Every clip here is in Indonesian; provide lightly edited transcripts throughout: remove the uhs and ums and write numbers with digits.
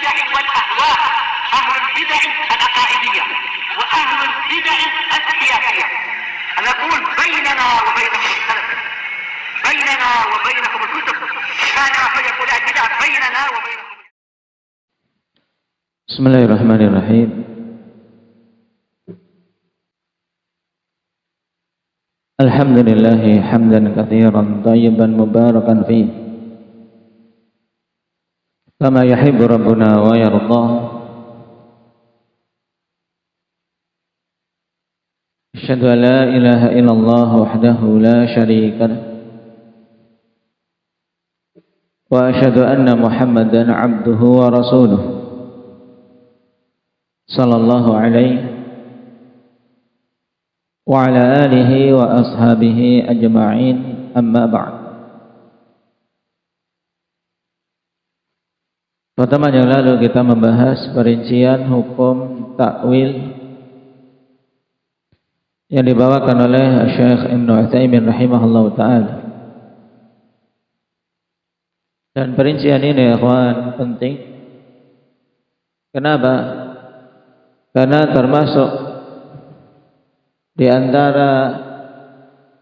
البدع والأهواء، أهل البدع العقائدية وأهل البدع السياسية. نقول بيننا وبينكم السلف، بيننا وبينكم الكتب، كان فيقول البدع بيننا وبينكم. بسم الله الرحمن الرحيم. الحمد لله حمدا كثيرا طيبا مباركا فيه كما يحب ربنا ويرضى. أشهد أن لا إله إلا الله وحده لا شريك له، وأشهد أن محمدا عبده ورسوله صلى الله عليه وعلى آله وأصحابه أجمعين. أما بعد. Pertemuan yang lalu kita membahas perincian hukum takwil yang dibawakan oleh Syekh Ibnu Utsaimin rahimahullah ta'ala. Dan perincian ini ikhwan penting. Kenapa? Karena termasuk di antara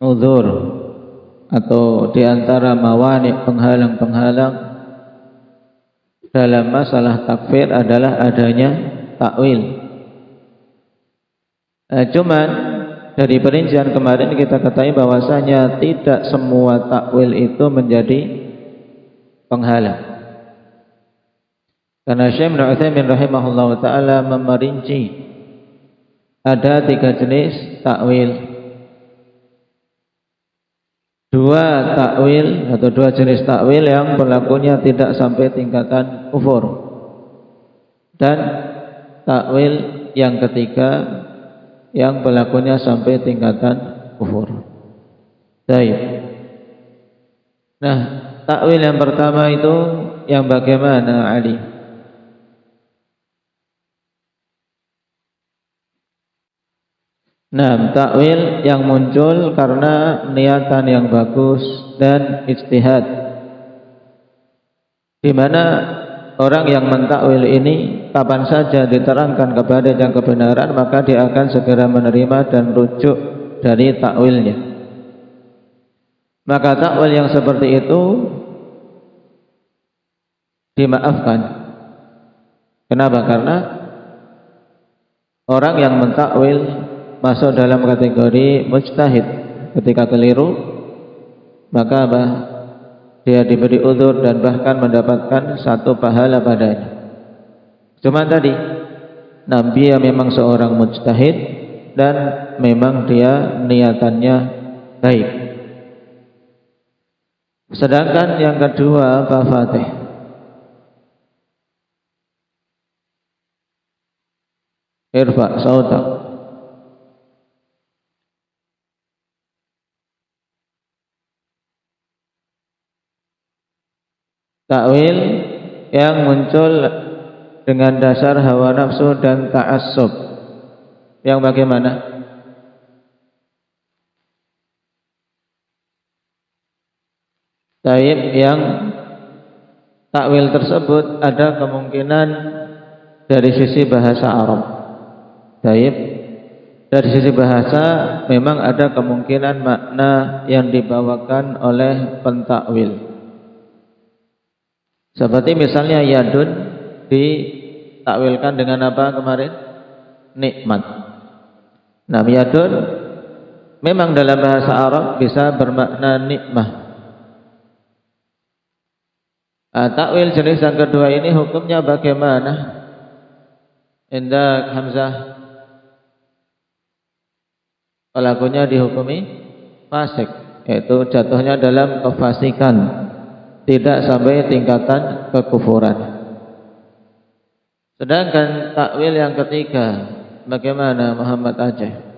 uzur atau di antara mawani, penghalang-penghalang dalam masalah takfir adalah adanya takwil. Cuman dari perincian kemarin kita ketahui bahwasanya tidak semua takwil itu menjadi penghalang. Karena Syekh Ibnu Utsaimin rahimahullah ta'ala memerinci ada 3 jenis takwil. 2 takwil atau 2 jenis takwil yang berlakunya tidak sampai tingkatan kufur, dan takwil yang ketiga yang berlakunya sampai tingkatan kufur. Baik. Nah, takwil yang pertama itu yang bagaimana, Ali? Nah, takwil yang muncul karena niatan yang bagus dan ijtihad, di mana orang yang mentakwil ini kapan saja diterangkan kepada yang kebenaran maka dia akan segera menerima dan rujuk dari takwilnya. Maka takwil yang seperti itu dimaafkan. Kenapa? Karena orang yang mentakwil masuk dalam kategori mujtahid. Ketika keliru maka dia diberi uzur dan bahkan mendapatkan 1 pahala padanya. Cuma tadi dia memang seorang mujtahid dan memang dia niatannya baik. Sedangkan yang kedua, Pak Fatih, irfa sautak. Takwil yang muncul dengan dasar hawa nafsu dan ta'assub, yang bagaimana? Taib yang takwil tersebut ada kemungkinan dari sisi bahasa Arab. Taib dari sisi bahasa memang ada kemungkinan makna yang dibawakan oleh pentakwil. Seperti misalnya yadun ditakwilkan dengan apa kemarin? Nikmat. Nah, yadun memang dalam bahasa Arab bisa bermakna nikmah. Takwil jenis yang kedua ini hukumnya bagaimana? Indah Hamzah, pelakunya dihukumi fasik, yaitu jatuhnya dalam kefasikan, tidak sampai tingkatan kekufuran. Sedangkan takwil yang ketiga bagaimana, Muhammad Aceh?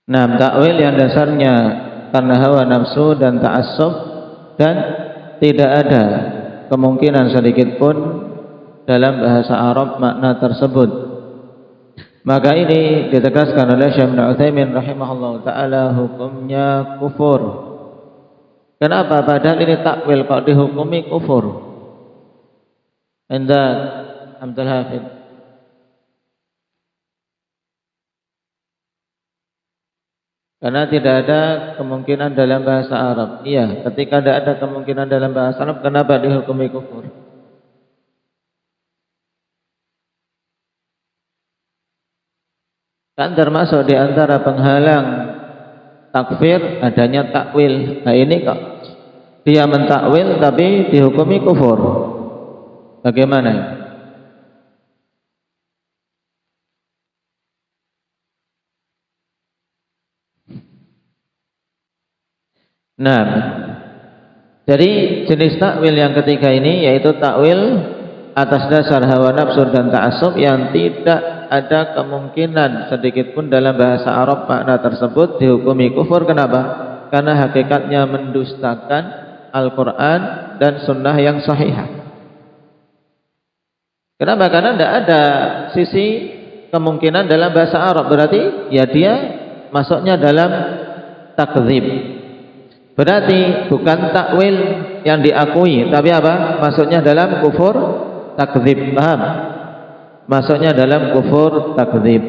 Nah, takwil yang dasarnya karena hawa nafsu dan ta'assub dan tidak ada kemungkinan sedikit pun dalam bahasa Arab makna tersebut. Maka ini ditegaskan oleh Syekh Ibnu Utsaimin rahimahullahu taala hukumnya kufur. Kenapa? Padahal ini takwil kok dihukumi kufur. Anda Abdul Hafid. Karena tidak ada kemungkinan dalam bahasa Arab. Iya, ketika tidak ada kemungkinan dalam bahasa Arab, kenapa dihukumi kufur? Kan termasuk di antara penghalang takfir adanya takwil. Nah ini kok dia mentakwil tapi dihukumi kufur. Bagaimana? Nah, dari jenis takwil yang ketiga ini yaitu takwil atas dasar hawa nafsu dan ta'assub yang tidak ada kemungkinan sedikit pun dalam bahasa Arab makna tersebut dihukumi kufur. Kenapa? Karena hakikatnya mendustakan Al-Quran dan Sunnah yang sahihah. Kenapa? Karena tidak ada sisi kemungkinan dalam bahasa Arab. Berarti ya dia masuknya dalam takdzib. Berarti bukan takwil yang diakui, tapi apa? Masuknya dalam kufur takdzib. Paham? Masuknya dalam kufur takdzib.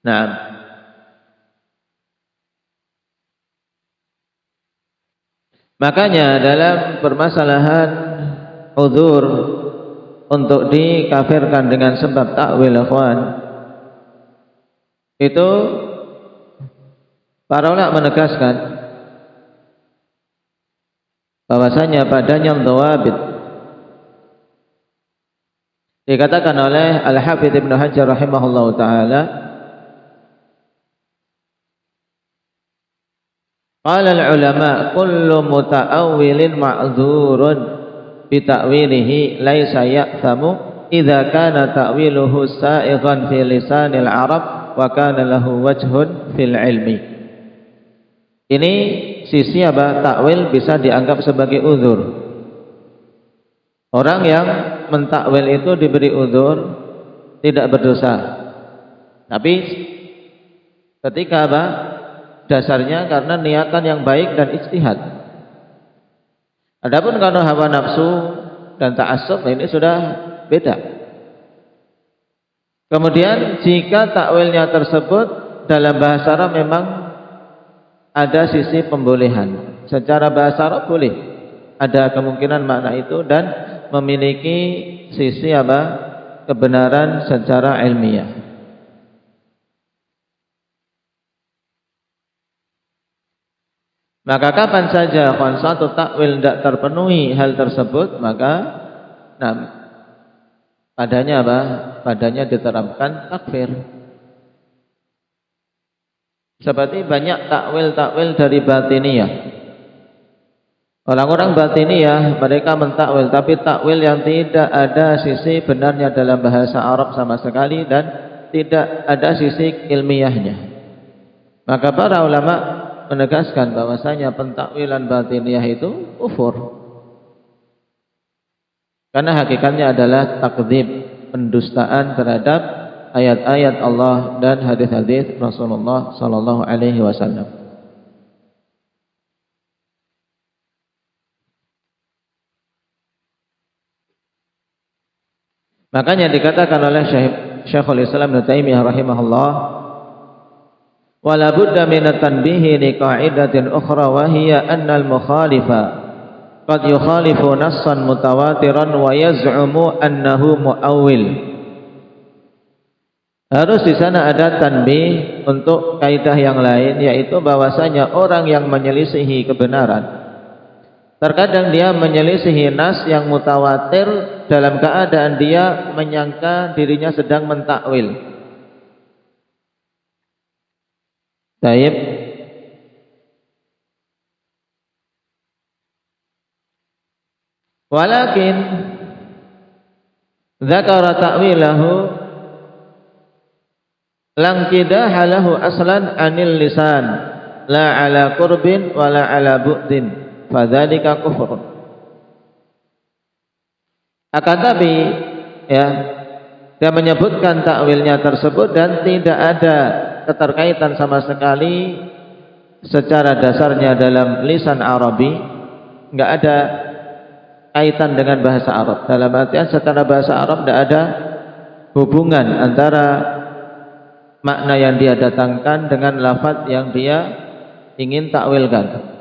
Nah, makanya dalam permasalahan uzur untuk dikafirkan dengan sebab takwil, ikhwan, itu para ulama menegaskan bahwasanya padanya dhawabit. Dikatakan oleh Al-Hafidz Ibnu Hajar rahimahullahu taala, qala al-ulama kullu muta'awwilin ma'dzurun bi ta'wilihi laisa ya'thamu idza kana ta'wiluhu sa'ighan fi lisanil arab wa kana lahu wajhun fil ilmi. Ini sisi apa? Takwil bisa dianggap sebagai uzur. Orang yang mentakwil itu diberi uzur, tidak berdosa. Tapi ketika apa? Dasarnya karena niatan yang baik dan ijtihad. Adapun kalau hawa nafsu dan ta'assub, ini sudah beda. Kemudian jika takwilnya tersebut dalam bahasa Arab memang ada sisi pembolehan. Secara bahasa Arab boleh, ada kemungkinan makna itu dan memiliki sisi apa? Kebenaran secara ilmiah. Maka kapan saja satu takwil tidak terpenuhi hal tersebut, maka padanya apa? Padanya diterapkan takfir. Seperti banyak takwil-takwil dari batiniyah. Orang-orang batiniyah mereka mentakwil, tapi takwil yang tidak ada sisi benarnya dalam bahasa Arab sama sekali dan tidak ada sisi ilmiahnya. Maka para ulama menegaskan bahwasanya pentakwilan batiniyah itu kufur. Karena hakikatnya adalah takdzib, pendustaan terhadap ayat-ayat Allah dan hadis-hadis Rasulullah sallallahu alaihi wasallam. Makanya dikatakan oleh Syekhul Islam Ibnu Taimiyah rahimahullah, wala budda min at-tanbihi li qa'idatin ukhra wa hiya anna al-mukhalifa qad yukhalifu nassan mutawatiran wa yaz'umu annahu mu'awwil. Harus di sana ada tanbih untuk kaidah yang lain, yaitu bahwasanya orang yang menyelisihi kebenaran terkadang dia menyelisihi nas yang mutawatir dalam keadaan dia menyangka dirinya sedang mentakwil. Taib. Walakin dzakara ta'wilahu lam kidaha lahu aslan anil lisan la ala qurbin wala ala bu'din fadzalika kufur. Akan tapi ya, dia menyebutkan takwilnya tersebut dan tidak ada keterkaitan sama sekali secara dasarnya dalam lisan Arabi, enggak ada kaitan dengan bahasa Arab. Dalam artian secara bahasa Arab tidak ada hubungan antara makna yang dia datangkan dengan lafaz yang dia ingin takwilkan.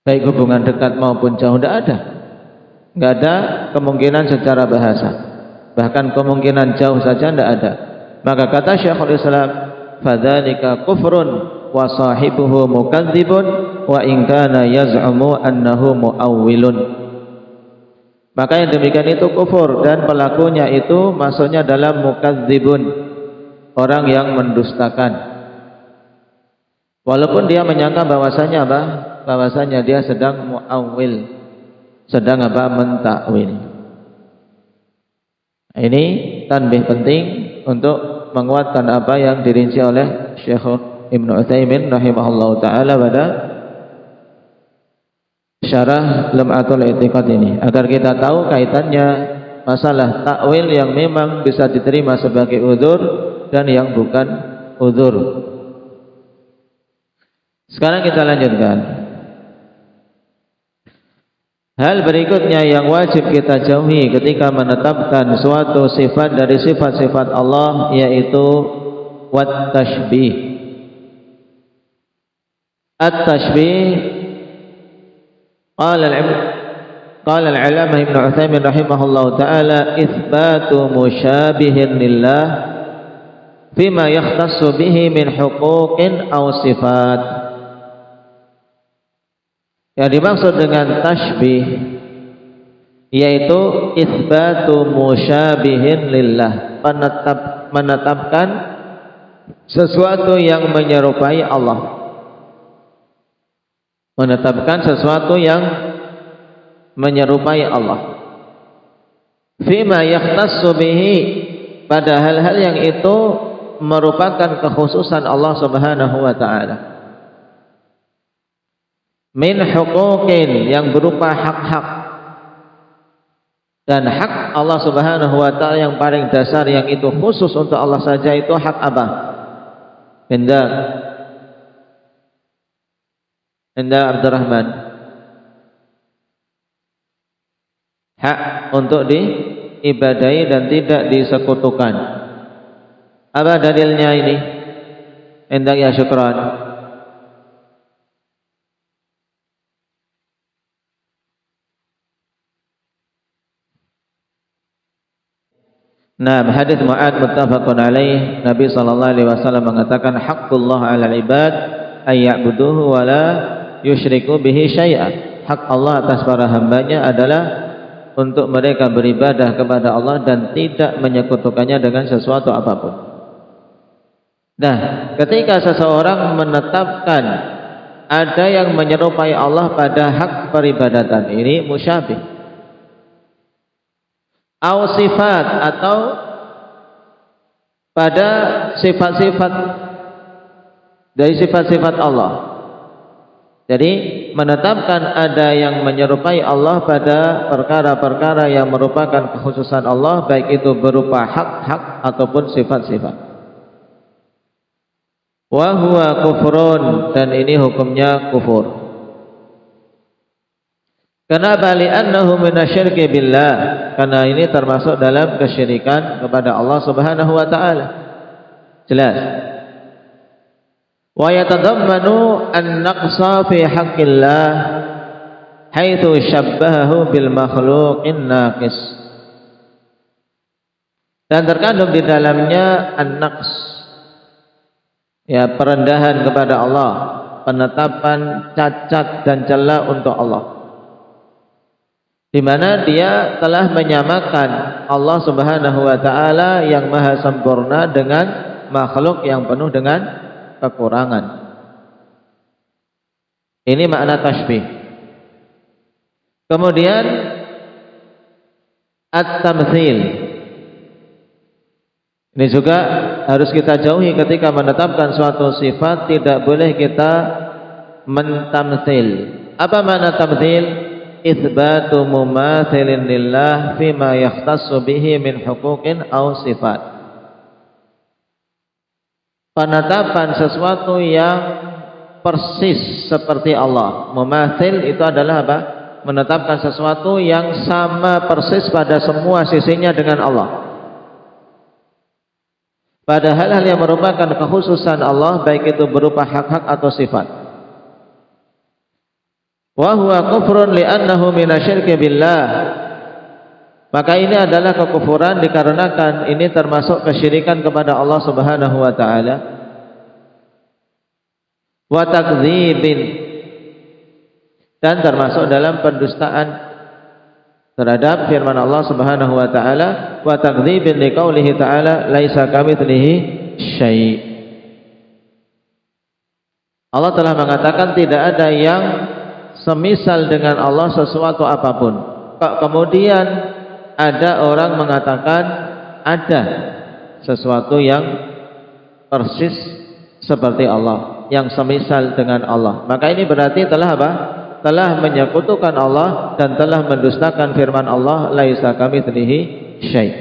Baik hubungan dekat maupun jauh tidak ada. Enggak ada kemungkinan secara bahasa. Bahkan kemungkinan jauh saja tidak ada. Maka kata Syekhul Islam, fadzalika kufrun wa sahibuhu mukadzibun wa in kana yaz'umu annahu muawwilun. Maka yang demikian itu kufur dan pelakunya itu maksudnya dalam mukadzibun, orang yang mendustakan. Walaupun dia menyangka bahwasanya apa? Bahwasanya dia sedang muawwil, sedang apa? Mentakwil. Ini tanbih penting untuk menguatkan apa yang dirinci oleh Syekh Ibnu Utsaimin rahimahullahu taala pada syarah Lum'atul I'tiqad ini, agar kita tahu kaitannya masalah takwil yang memang bisa diterima sebagai udzur dan yang bukan udzur. Sekarang kita lanjutkan. Hal berikutnya yang wajib kita jauhi ketika menetapkan suatu sifat dari sifat-sifat Allah, yaitu wat-tashbih. At-tashbih, qala al-'allamah Ibnu Utsaimin rahimahullahu taala, itsbatu musyabihin lillah fima yakhtassu bihi min huquqin aw sifat. Yang dimaksud dengan tashbih yaitu itsbatu musyabihin lillah, menetapkan sesuatu yang menyerupai Allah. Menetapkan sesuatu yang menyerupai Allah. Fima yakhtassu bihi, pada hal-hal yang itu merupakan kekhususan Allah Subhanahu wa taala. Min huquqin, yang berupa hak-hak. Dan hak Allah Subhanahu wa taala yang paling dasar, yang itu khusus untuk Allah saja, itu hak apa? Indah Abdurrahman. Hak untuk diibadahi dan tidak disekutukan. Apa dalilnya ini? Indah ya syukran. Nah, hadis Mu'ad muttafaqun alaih, Nabi sallallahu alaihi wasallam mengatakan, haqqullah 'alal ibad ay ya'buduhu wa la yusyriku bihi syai'a. Hak Allah atas para hambanya adalah untuk mereka beribadah kepada Allah dan tidak menyekutukannya dengan sesuatu apapun. Nah, ketika seseorang menetapkan ada yang menyerupai Allah pada hak peribadatan, ini musyabih. Au sifat, atau pada sifat-sifat dari sifat-sifat Allah. Jadi menetapkan ada yang menyerupai Allah pada perkara-perkara yang merupakan kekhususan Allah, baik itu berupa hak-hak ataupun sifat-sifat. Wa huwa kufrun, dan ini hukumnya kufur. Kenapa? Li'annahu minasyirki billah, karena ini termasuk dalam kesyirikan kepada Allah Subhanahu wa taala. Jelas. Wa yatadammanu an-naqsa fi haqqillah haitsu syabbahahu bil makhluqin naqis. Dan terkandung di dalamnya an-naqs, ya, perendahan kepada Allah, penetapan cacat dan cela untuk Allah, di mana dia telah menyamakan Allah Subhanahu wa taala yang maha sempurna dengan makhluk yang penuh dengan kekurangan. Ini makna tashbih. Kemudian at-tamtsil. Ini juga harus kita jauhi ketika menetapkan suatu sifat, tidak boleh kita mentamtsil. Apa makna tamtsil? itsbatu mumathilin lillah fima yahtassu bihi min huquqin aw sifat. Penetapan sesuatu yang persis seperti Allah. Mumathil itu adalah apa? Menetapkan sesuatu yang sama persis pada semua sisinya dengan Allah. Pada hal-hal yang merupakan kekhususan Allah, baik itu berupa hak-hak atau sifat. Wa huwa kufrun li'annahu minasyirki billah. Maka ini adalah kekufuran dikarenakan ini termasuk kesyirikan kepada Allah Subhanahu wa taala. Wa takdzibin, dan termasuk dalam pendustaan terhadap firman Allah Subhanahu wa taala, wa takdzibin liqaulihi ta'ala laisa kamitslihi syai'. Allah telah mengatakan tidak ada yang semisal dengan Allah sesuatu apapun. Kok kemudian ada orang mengatakan ada sesuatu yang persis seperti Allah, yang semisal dengan Allah. Maka ini berarti telah apa? Telah menyekutukan Allah dan telah mendustakan firman Allah laisa kamitslihi syai'.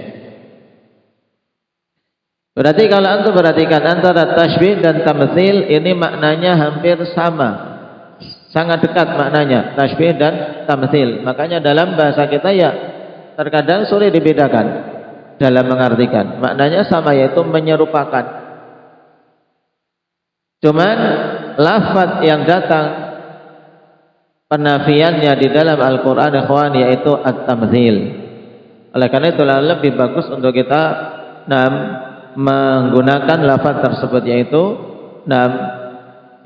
Berarti kalau antum perhatikan antara tasybih dan tamtsil ini maknanya hampir sama. Sangat dekat maknanya tasybih dan tamtsil. Makanya dalam bahasa kita ya terkadang sulit dibedakan dalam mengartikan. Maknanya sama, yaitu menyerupakan. Cuman lafaz yang datang penafiannya di dalam Al-Quran ikhwan yaitu at-tamtsil. Oleh karena itulah lebih bagus untuk kita menggunakan lafaz tersebut, yaitu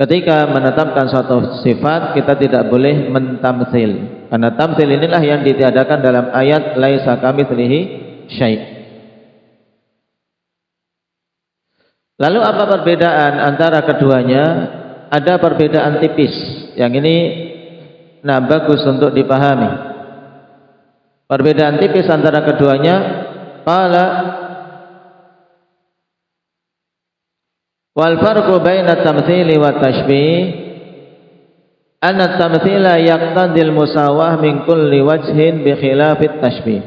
ketika menetapkan suatu sifat kita tidak boleh mentamtsil. Karena tamtsil inilah yang ditiadakan dalam ayat laisa kamitslihi syai'. Lalu apa perbedaan antara keduanya? Ada perbedaan tipis. Yang ini bagus untuk dipahami. Perbedaan tipis antara keduanya, qala wal farqu baina tamtsili wa tashbih anna tamtsila yaqtadil musawah min kulli wajhin bi khilafit tashbih.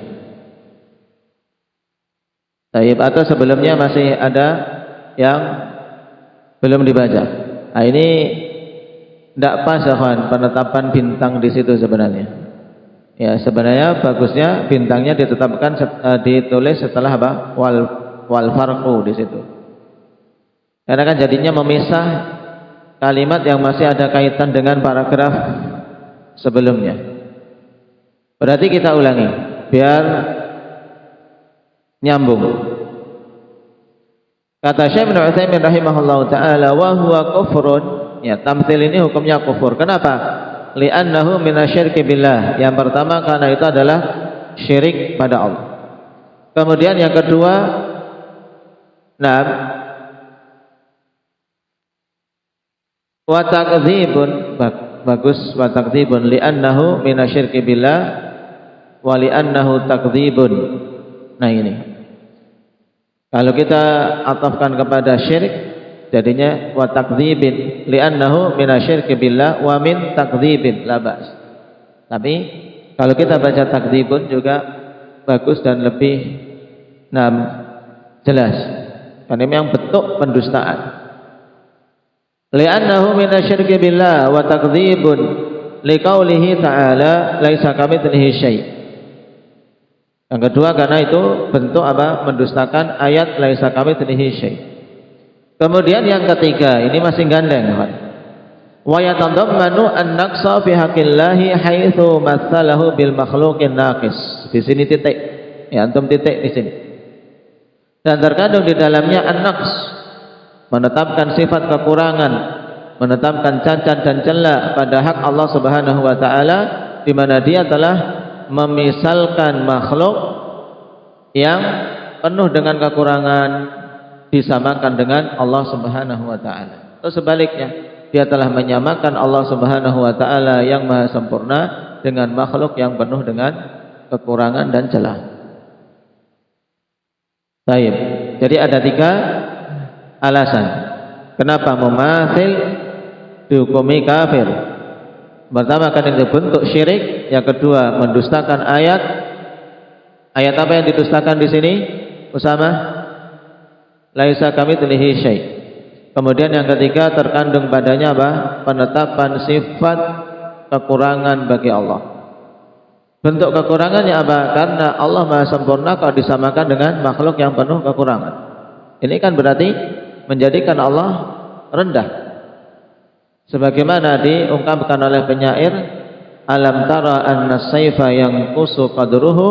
Baik, atau sebelumnya masih ada yang belum dibaca. Nah, ini tidak pas ya kawan, penetapan bintang di situ sebenarnya. Ya, sebenarnya bagusnya bintangnya ditetapkan ditulis setelah apa? Wal farqu di situ. Karena kan jadinya memisah kalimat yang masih ada kaitan dengan paragraf sebelumnya. Berarti kita ulangi biar nyambung. Kata Syekh Ibnu Utsaimin rahimahullahu taala, wa huwa kufrun. Ya, tamtsil ini hukumnya kufur. Kenapa? Li'annahu minasyirki billah. Yang pertama karena itu adalah syirik pada Allah. Kemudian yang kedua, wa takdzibun, bagus, wa takdzibun li'annahu minasyirki billah wa li'annahu takdzibun. Nah ini kalau kita atafkan kepada syirik jadinya wa takdzibin li'annahu minasyirki billah wa min takdzibin la ba's. Tapi kalau kita baca takdzibun juga bagus dan lebih jelas. Karena memang bentuk pendustaan. Li'annahu minasyirki billah wa takdzibun liqaulihi ta'ala laisa kamitslihi syai'. Yang kedua karena itu bentuk apa? Mendustakan ayat laisa kamitslihi syai'. Kemudian yang ketiga, ini masih gandeng, wa yatadammanu an-naqsa fi haqqillahi haitsu matsalahu bil makhluqin naqis. Di sini titik. Ya, antum titik di sini. Dan terkandung di dalamnya an-naqs, menetapkan sifat kekurangan, menetapkan cacat dan celah pada hak Allah Subhanahu wa taala, di mana Dia telah memisalkan makhluk yang penuh dengan kekurangan disamakan dengan Allah Subhanahu wa taala. Atau sebaliknya, Dia telah menyamakan Allah Subhanahu wa taala yang maha sempurna dengan makhluk yang penuh dengan kekurangan dan celah. Baik. Jadi ada 3 alasan kenapa mumatsil dihukumi kafir. Pertama kan itu bentuk syirik, yang kedua mendustakan ayat. Ayat apa yang didustakan di sini? Usama? Laisa kamitslihi syai'. Kemudian yang ketiga terkandung padanya apa? Penetapan sifat kekurangan bagi Allah. Bentuk kekurangannya apa? Karena Allah Maha sempurna, kalau disamakan dengan makhluk yang penuh kekurangan. Ini kan berarti menjadikan Allah rendah. Sebagaimana diungkapkan oleh penyair, alam tara anna sayfa yanqusu qadruhu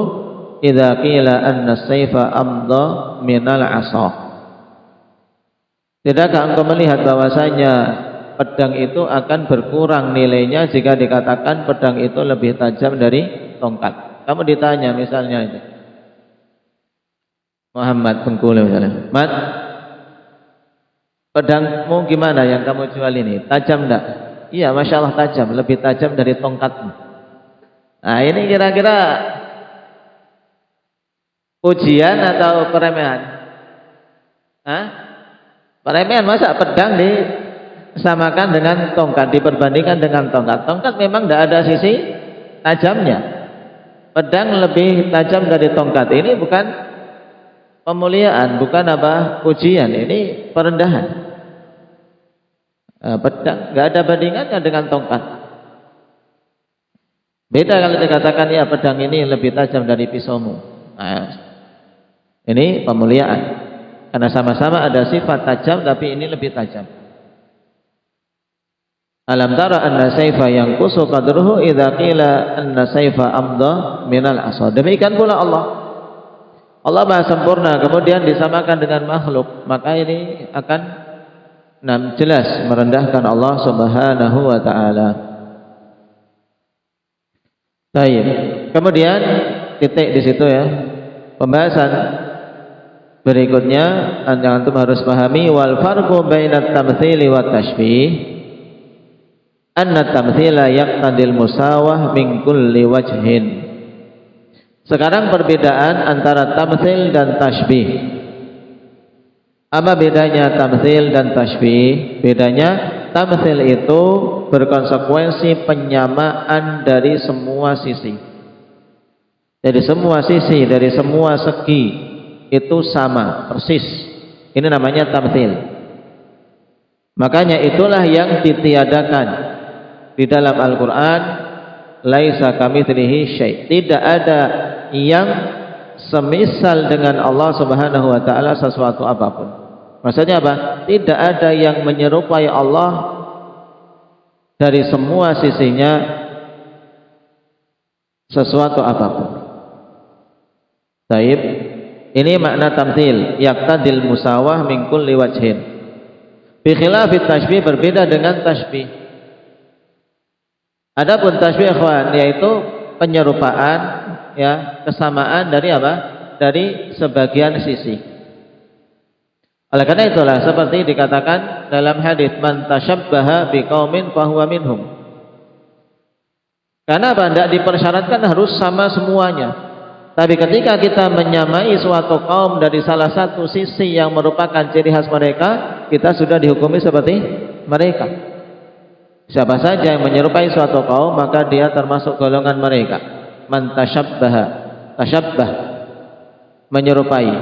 idza qila anna sayfa amdha minal 'asa. Tidakkah engkau melihat bahwasanya pedang itu akan berkurang nilainya jika dikatakan pedang itu lebih tajam dari tongkat? Kamu ditanya misalnya itu Muhammad Bengkulu misalnya, Mat, pedangmu gimana yang kamu jual ini? Tajam enggak? Iya, Masya Allah tajam, lebih tajam dari tongkatmu. Nah ini kira-kira ujian atau peremehan? Hah? Peremehan, masa pedang disamakan dengan tongkat, diperbandingkan dengan tongkat. Tongkat memang tidak ada sisi tajamnya. Pedang lebih tajam dari tongkat. Ini bukan pemuliaan, bukan apa ujian, ini perendahan. Pedang nggak ada bandingannya dengan tongkat. Beda kalau dikatakan ya pedang ini lebih tajam dari pisaumu. Nah, ini pemuliaan. Karena sama-sama ada sifat tajam, tapi ini lebih tajam. Alam tara anna sayfa yanqusu qadruhu idza qila anna sayfa amdha minal 'asa. Demikian pula Allah. Allah Maha sempurna, kemudian disamakan dengan makhluk, maka ini akan jelas merendahkan Allah Subhanahu wa taala. Baik. Kemudian titik di situ ya. Pembahasan berikutnya antum harus pahami wal farqu bainat tamtsili wat tashbih. Anna tamtsila yaqtadil musawah min kulli wajhin. Sekarang perbedaan antara tamtsil dan tashbih. Apa bedanya tamtsil dan tashbih? Bedanya tamtsil itu berkonsekuensi penyamaan dari semua sisi. Dari semua sisi, dari semua segi itu sama, persis. Ini namanya tamtsil. Makanya itulah yang ditiadakan di dalam Al-Quran. Laisa kamitslihi syai'. Tidak ada yang semisal dengan Allah Subhanahu wa taala sesuatu apapun. Maksudnya apa? Tidak ada yang menyerupai Allah dari semua sisinya sesuatu apapun. Baik. Ini makna tamtsil, yaqtadil musawah min kulli wajhin. Bi khilafit tashbih, berbeda dengan tashbih. Adapun tashbih ikhwan yaitu penyerupaan ya, kesamaan dari apa? Dari sebagian sisi. Oleh karena itulah seperti dikatakan dalam hadis man tasyabbaha biqaumin fahuwa minhum. Karena apa? Tidak dipersyaratkan harus sama semuanya. Tapi ketika kita menyamai suatu kaum dari salah satu sisi yang merupakan ciri khas mereka, kita sudah dihukumi seperti mereka. Siapa saja yang menyerupai suatu kaum, maka dia termasuk golongan mereka. Man tasyabbaha, tasyabbah, menyerupai.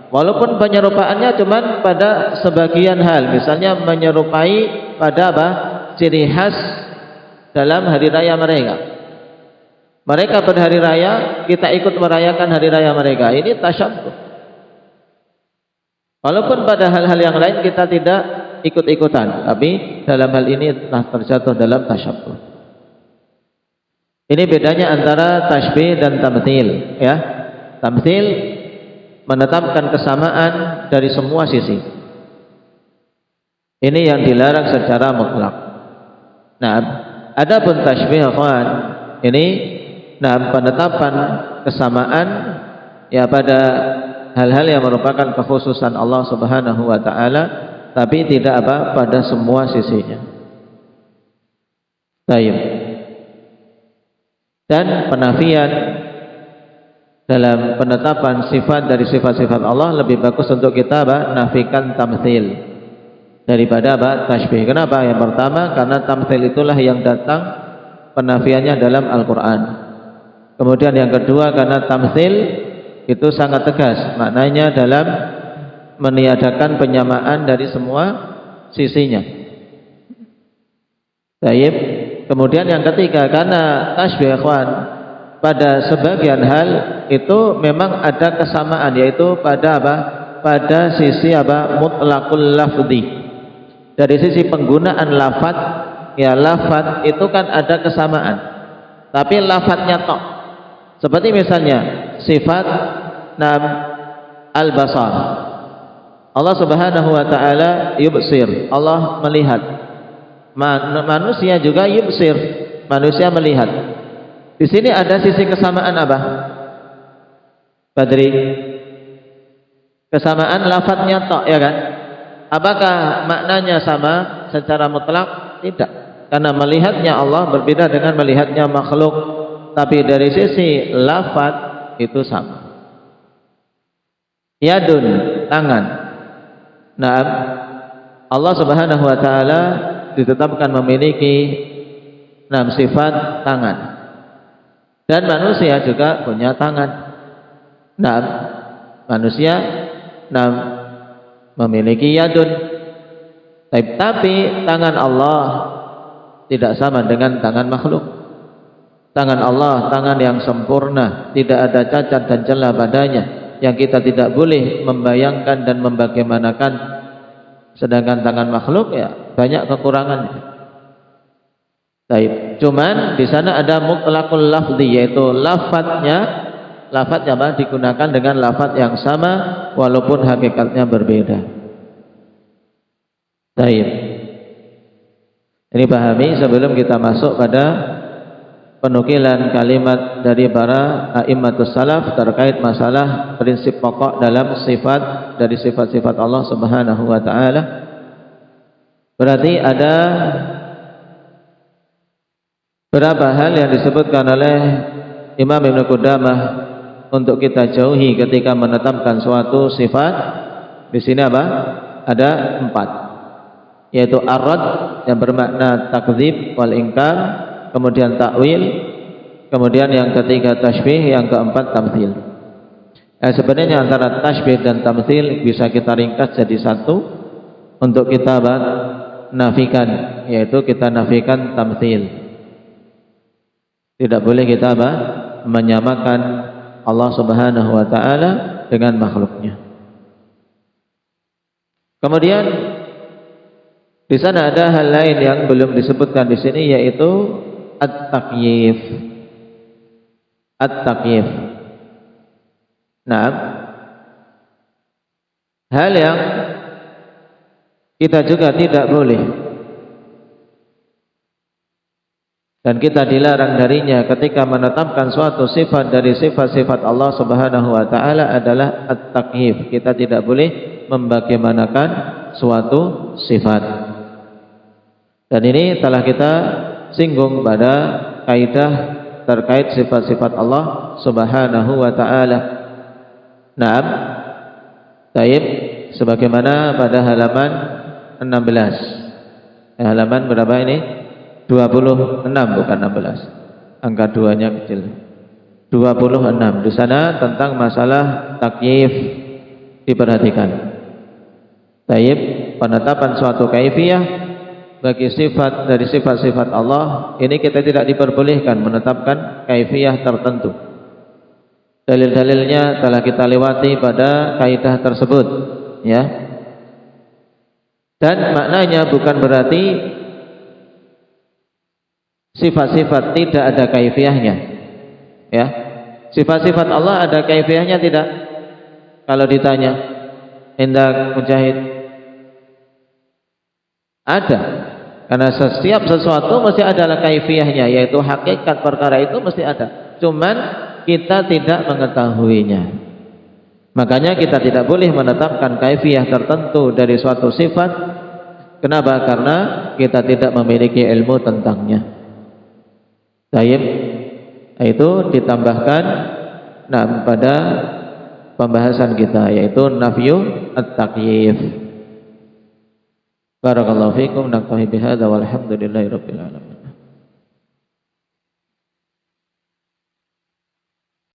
Walaupun penyerupaannya cuma pada sebagian hal, misalnya menyerupai pada apa? Ciri khas dalam hari raya mereka. Mereka berhari raya, kita ikut merayakan hari raya mereka. Ini tasyabbuh. Walaupun pada hal-hal yang lain kita tidak ikut-ikutan, tapi dalam hal ini telah terjatuh dalam tasyabbuh. Ini bedanya antara tashbih dan tamtsil, ya. Tamtsil menetapkan kesamaan dari semua sisi. Ini yang dilarang secara mutlak. Nah, adapun tashbih ikhwan, ini penetapan kesamaan ya pada hal-hal yang merupakan kekhususan Allah Subhanahu wa taala, tapi tidak apa pada semua sisinya. Baik. Dan penafian dalam penetapan sifat dari sifat-sifat Allah lebih bagus untuk kita nafikan tamtsil daripada tashbih. Kenapa? Yang pertama karena tamtsil itulah yang datang penafiannya dalam Al-Quran. Kemudian yang kedua karena tamtsil itu sangat tegas, maknanya dalam meniadakan penyamaan dari semua sisinya. Baik. Kemudian yang ketiga karena tasbih ikhwan, pada sebagian hal itu memang ada kesamaan, yaitu pada apa? Pada sisi apa? Mutlaqul lafzi. Dari sisi penggunaan lafaz, ya lafaz itu kan ada kesamaan. Tapi lafaznya tok. Seperti misalnya sifat al-basar. Allah Subhanahu wa taala yubsir, Allah melihat. Manusia juga yubsir, manusia melihat. Di sini ada sisi kesamaan apa? Badri. Kesamaan lafadznya tok, ya kan? Apakah maknanya sama secara mutlak? Tidak. Karena melihatnya Allah berbeda dengan melihatnya makhluk, tapi dari sisi lafadz itu sama. Yadun, tangan. Nah, Allah Subhanahu wa taala ditetapkan memiliki sifat tangan. Dan manusia juga punya tangan. Nah, manusia memiliki yadun. Tapi tangan Allah tidak sama dengan tangan makhluk. Tangan Allah, tangan yang sempurna, tidak ada cacat dan celah padanya, yang kita tidak boleh membayangkan dan membagaimanakan. Sedangkan tangan makhluk ya banyak kekurangannya. Baik, cuman di sana ada mutlaqul lafzi, yaitu lafadznya apa? Digunakan dengan lafadz yang sama walaupun hakikatnya berbeda. Baik. Ini pahami sebelum kita masuk pada penukilan kalimat dari para a'immatus salaf terkait masalah prinsip pokok dalam sifat dari sifat-sifat Allah Subhanahu wa taala. Berarti ada berapa hal yang disebutkan oleh Imam Ibnu Qudamah untuk kita jauhi ketika menetapkan suatu sifat. Di sini apa? Ada 4, yaitu ar-rad yang bermakna takdzib wal ingkar, kemudian takwil, kemudian yang ketiga tasbih, yang keempat tamtsil. Sebenarnya antara tasbih dan tamtsil bisa kita ringkas jadi satu untuk kita nafikan, yaitu kita nafikan tamtsil. Tidak boleh kita menyamakan Allah Subhanahu wa taala dengan makhluknya. Kemudian di sana ada hal lain yang belum disebutkan di sini, yaitu at-taqyif. At-taqyif. Nah, hal yang kita juga tidak boleh dan kita dilarang darinya ketika menetapkan suatu sifat dari sifat-sifat Allah Subhanahu wa taala adalah at-taqyif. Kita tidak boleh membagaimanakan suatu sifat. Dan ini telah kita singgung pada kaidah terkait sifat-sifat Allah Subhanahu wa taala. Naam. Baik, sebagaimana pada halaman 16. Halaman berapa ini? 26, bukan 16. Angka 2-nya kecil. 26. Di sana tentang masalah takyif diperhatikan. Baik, penetapan suatu kaifiyah bagi sifat dari sifat-sifat Allah, ini kita tidak diperbolehkan menetapkan kaifiyah tertentu. Dalil-dalilnya telah kita lewati pada kaidah tersebut, ya. Dan maknanya bukan berarti sifat-sifat tidak ada kaifiyahnya, ya. Sifat-sifat Allah ada kaifiyahnya tidak? Kalau ditanya, Indah Mujahid, ada. Karena setiap sesuatu mesti ada kaifiyahnya, yaitu hakikat perkara itu mesti ada. Cuman kita tidak mengetahuinya. Makanya kita tidak boleh menetapkan kaifiyah tertentu dari suatu sifat. Kenapa? Karena kita tidak memiliki ilmu tentangnya. Baik, itu ditambahkan pada pembahasan kita, yaitu nafyu at-taqyif. Barakallahu fikum, naktafi bihadza walhamdulillahi rabbil alamin.